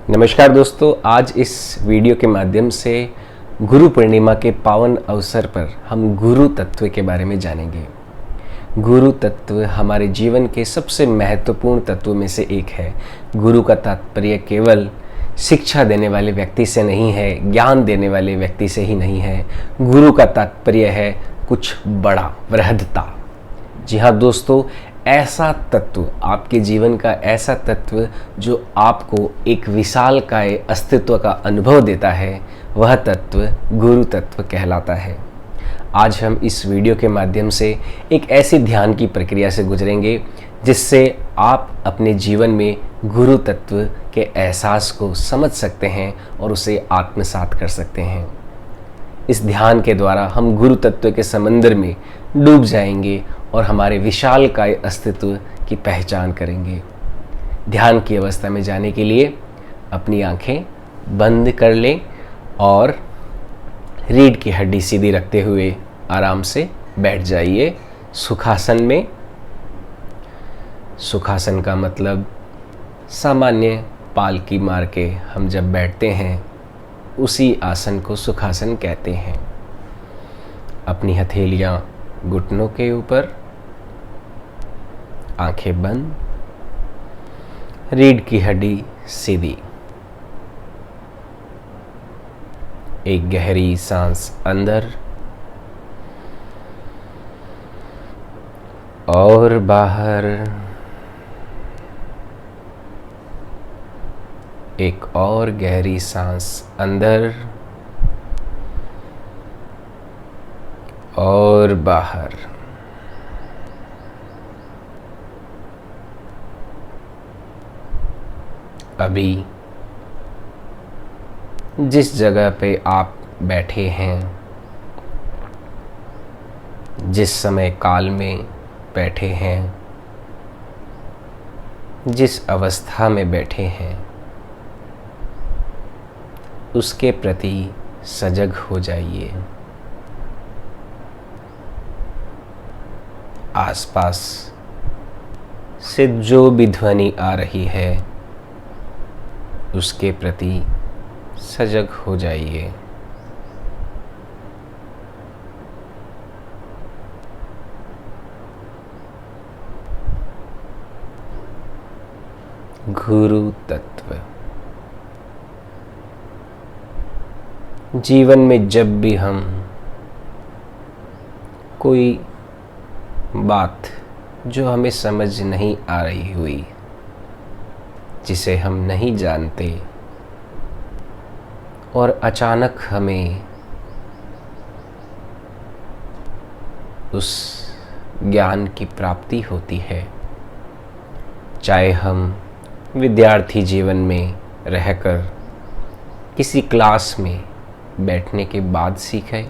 नमस्कार दोस्तों, आज इस वीडियो के माध्यम से गुरु पूर्णिमा के पावन अवसर पर हम गुरु तत्व के बारे में जानेंगे। गुरु तत्व हमारे जीवन के सबसे महत्वपूर्ण तत्वों में से एक है। गुरु का तात्पर्य केवल शिक्षा देने वाले व्यक्ति से नहीं है, ज्ञान देने वाले व्यक्ति से ही नहीं है। गुरु का तात्पर्य है कुछ बड़ा, वृहदता। जी हाँ दोस्तों, ऐसा तत्व, आपके जीवन का ऐसा तत्व जो आपको एक विशालकाय अस्तित्व का अनुभव देता है, वह तत्व गुरु तत्व कहलाता है। आज हम इस वीडियो के माध्यम से एक ऐसी ध्यान की प्रक्रिया से गुजरेंगे जिससे आप अपने जीवन में गुरु तत्व के एहसास को समझ सकते हैं और उसे आत्मसात कर सकते हैं। इस ध्यान के द्वारा हम गुरु तत्व के समंदर में डूब जाएंगे और हमारे विशालकाय अस्तित्व की पहचान करेंगे। ध्यान की अवस्था में जाने के लिए अपनी आंखें बंद कर लें और रीढ़ की हड्डी सीधी रखते हुए आराम से बैठ जाइए सुखासन में। सुखासन का मतलब सामान्य पालकी मार के हम जब बैठते हैं उसी आसन को सुखासन कहते हैं। अपनी हथेलियां घुटनों के ऊपर, आंखें बंद, रीढ़ की हड्डी सीधी। एक गहरी सांस अंदर और बाहर, एक और गहरी सांस अंदर और बाहर। अभी जिस जगह पे आप बैठे हैं, जिस समय काल में बैठे हैं, जिस अवस्था में बैठे हैं, उसके प्रति सजग हो जाइए। आसपास से जो भी ध्वनि आ रही है उसके प्रति सजग हो जाइए। गुरु तत्व जीवन में जब भी हम कोई बात जो हमें समझ नहीं आ रही हुई, जिसे हम नहीं जानते और अचानक हमें उस ज्ञान की प्राप्ति होती है, चाहे हम विद्यार्थी जीवन में रहकर किसी क्लास में बैठने के बाद सीखें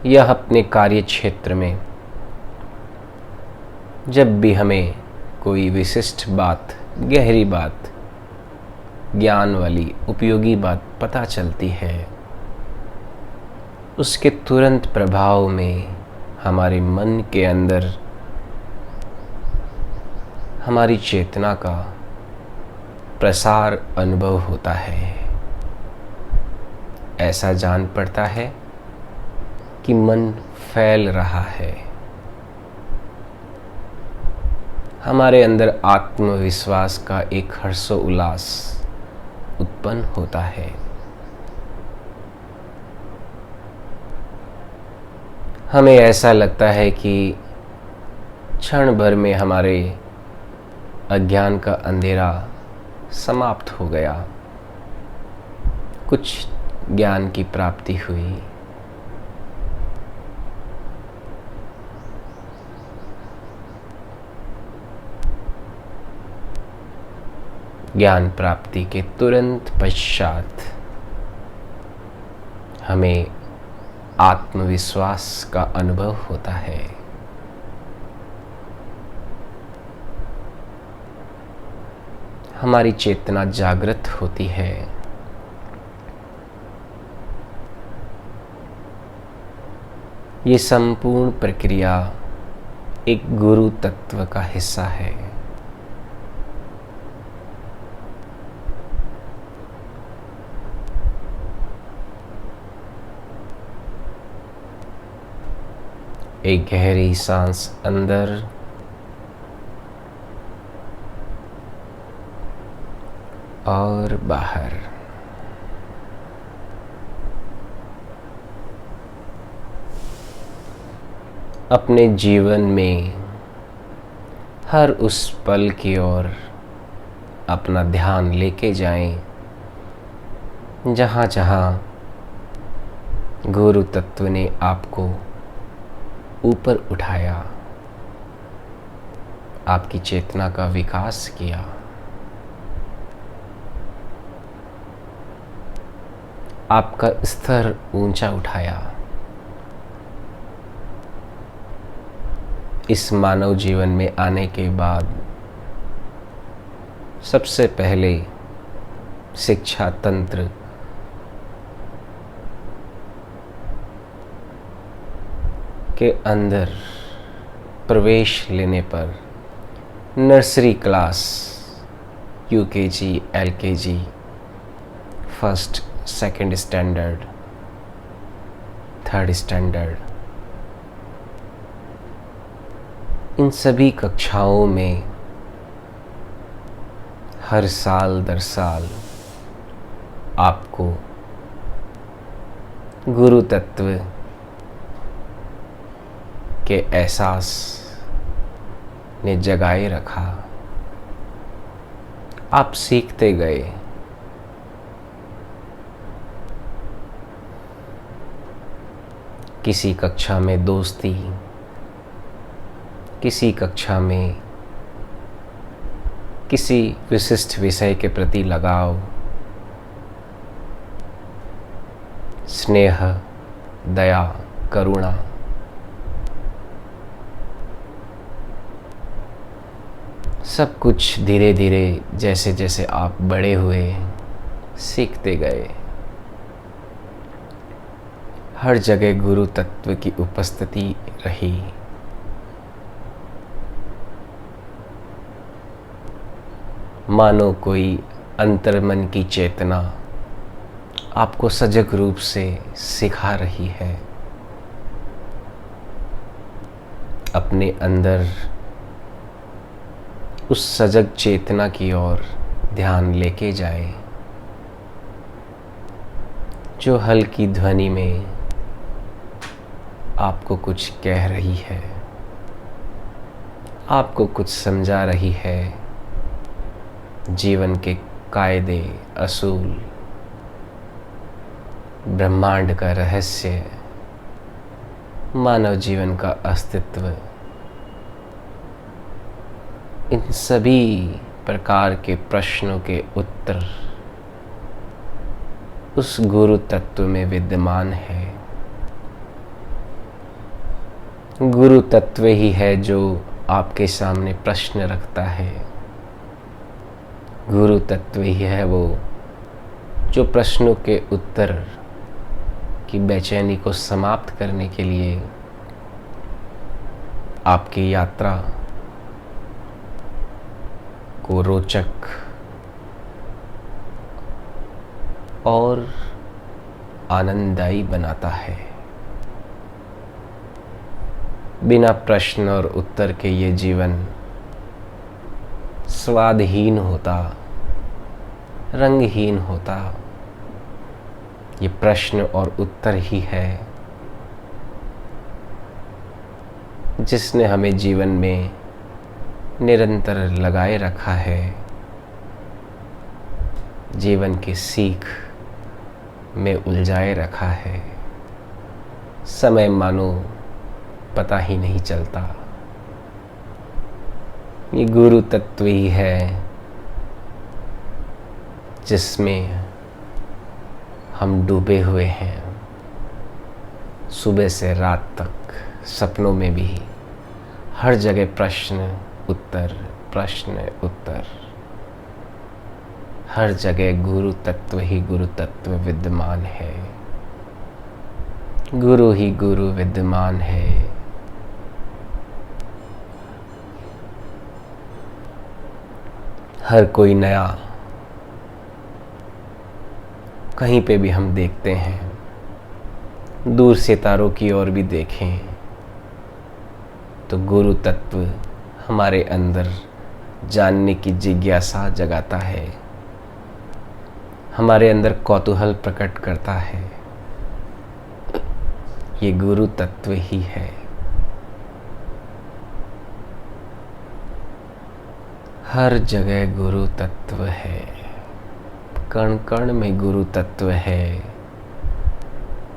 या अपने कार्य क्षेत्र में जब भी हमें कोई विशिष्ट बात, गहरी बात, ज्ञान वाली उपयोगी बात पता चलती है, उसके तुरंत प्रभाव में हमारे मन के अंदर हमारी चेतना का प्रसार अनुभव होता है। ऐसा जान पड़ता है कि मन फैल रहा है। हमारे अंदर आत्मविश्वास का एक हर्षो उल्लास उत्पन्न होता है। हमें ऐसा लगता है कि क्षण भर में हमारे अज्ञान का अंधेरा समाप्त हो गया, कुछ ज्ञान की प्राप्ति हुई। ज्ञान प्राप्ति के तुरंत पश्चात हमें आत्मविश्वास का अनुभव होता है। हमारी चेतना जागृत होती है। ये संपूर्ण प्रक्रिया एक गुरु तत्व का हिस्सा है। एक गहरी सांस अंदर और बाहर। अपने जीवन में हर उस पल की ओर अपना ध्यान लेके जाएं जहाँ जहाँ गुरु तत्व ने आपको ऊपर उठाया, आपकी चेतना का विकास किया, आपका स्तर ऊंचा उठाया। इस मानव जीवन में आने के बाद सबसे पहले शिक्षा तंत्र के अंदर प्रवेश लेने पर nursery class, UKG, LKG, first second standard, third standard, इन सभी कक्षाओं में हर साल दर साल आपको गुरु तत्व के एहसास ने जगाए रखा। आप सीखते गए। किसी कक्षा में दोस्ती, किसी कक्षा में किसी विशिष्ट विषय के प्रति लगाव, स्नेह, दया, करुणा, सब कुछ धीरे धीरे जैसे जैसे आप बड़े हुए सीखते गए। हर जगह गुरु तत्व की उपस्थिति रही। मानो कोई अंतर्मन की चेतना आपको सजग रूप से सिखा रही है। अपने अंदर उस सजग चेतना की ओर ध्यान लेके जाए जो हल्की ध्वनि में आपको कुछ कह रही है, आपको कुछ समझा रही है। जीवन के कायदे, असूल, ब्रह्मांड का रहस्य, मानव जीवन का अस्तित्व, इन सभी प्रकार के प्रश्नों के उत्तर उस गुरु तत्व में विद्यमान है। गुरु तत्व ही है जो आपके सामने प्रश्न रखता है। गुरु तत्व ही है वो जो प्रश्नों के उत्तर की बेचैनी को समाप्त करने के लिए आपकी यात्रा को रोचक और आनंददायी बनाता है। बिना प्रश्न और उत्तर के ये जीवन स्वादहीन होता, रंगहीन होता। ये प्रश्न और उत्तर ही है जिसने हमें जीवन में निरंतर लगाए रखा है। जीवन की सीख में उलझाए रखा है। समय मानो पता ही नहीं चलता। ये गुरु तत्व ही है जिसमें हम डूबे हुए हैं। सुबह से रात तक सपनों में भी हर जगह प्रश्न उत्तर, प्रश्न उत्तर। हर जगह गुरु तत्व ही गुरु तत्व विद्यमान है। गुरु ही गुरु विद्यमान है। हर कोई नया कहीं पे भी हम देखते हैं, दूर सितारों की ओर भी देखें तो गुरु तत्व हमारे अंदर जानने की जिज्ञासा जगाता है, हमारे अंदर कौतूहल प्रकट करता है। ये गुरु तत्व ही है। हर जगह गुरु तत्व है, कण कण में गुरु तत्व है।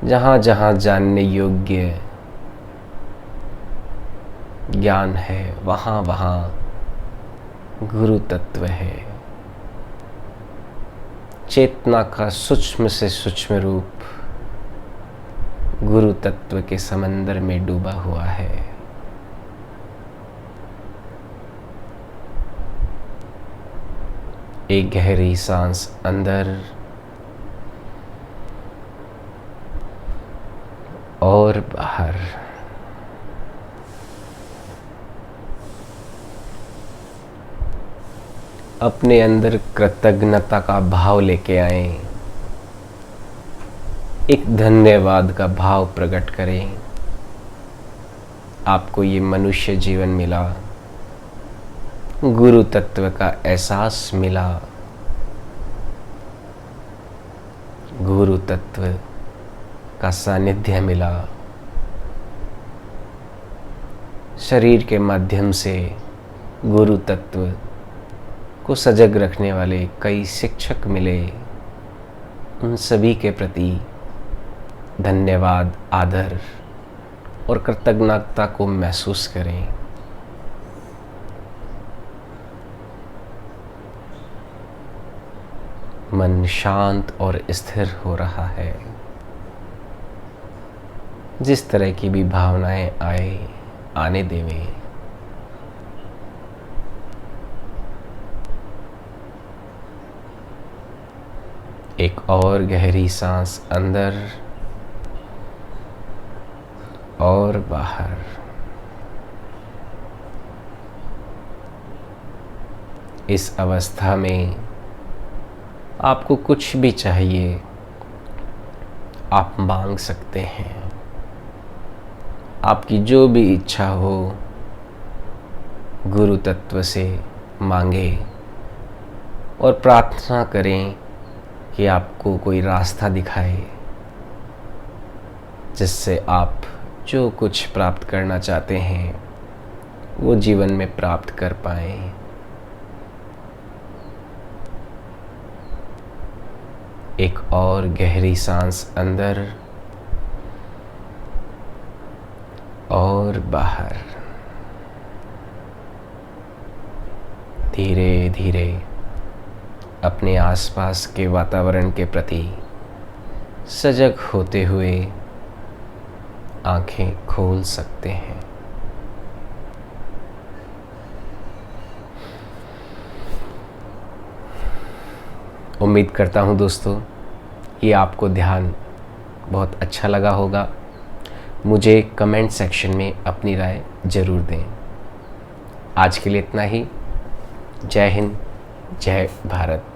जहाँ जहाँ जानने योग्य ज्ञान है, वहाँ वहाँ गुरु तत्व है। चेतना का सूक्ष्म से सूक्ष्म रूप गुरु तत्व के समंदर में डूबा हुआ है। एक गहरी सांस अंदर और बाहर। अपने अंदर कृतज्ञता का भाव लेके आए, एक धन्यवाद का भाव प्रकट करें। आपको ये मनुष्य जीवन मिला, गुरु तत्व का एहसास मिला, गुरु तत्व का सानिध्य मिला। शरीर के माध्यम से गुरु तत्व को सजग रखने वाले कई शिक्षक मिले। उन सभी के प्रति धन्यवाद, आदर और कृतज्ञता को महसूस करें। मन शांत और स्थिर हो रहा है। जिस तरह की भी भावनाएं आए, आने देवें। एक और गहरी सांस अंदर और बाहर। इस अवस्था में आपको कुछ भी चाहिए, आप मांग सकते हैं। आपकी जो भी इच्छा हो, गुरु तत्व से मांगे और प्रार्थना करें कि आपको कोई रास्ता दिखाए, जिससे आप जो कुछ प्राप्त करना चाहते हैं वो जीवन में प्राप्त कर पाएं। एक और गहरी सांस अंदर और बाहर। धीरे धीरे अपने आसपास के वातावरण के प्रति सजग होते हुए आंखें खोल सकते हैं। उम्मीद करता हूँ दोस्तों ये आपको ध्यान बहुत अच्छा लगा होगा। मुझे कमेंट सेक्शन में अपनी राय ज़रूर दें। आज के लिए इतना ही। जय हिंद, जय भारत।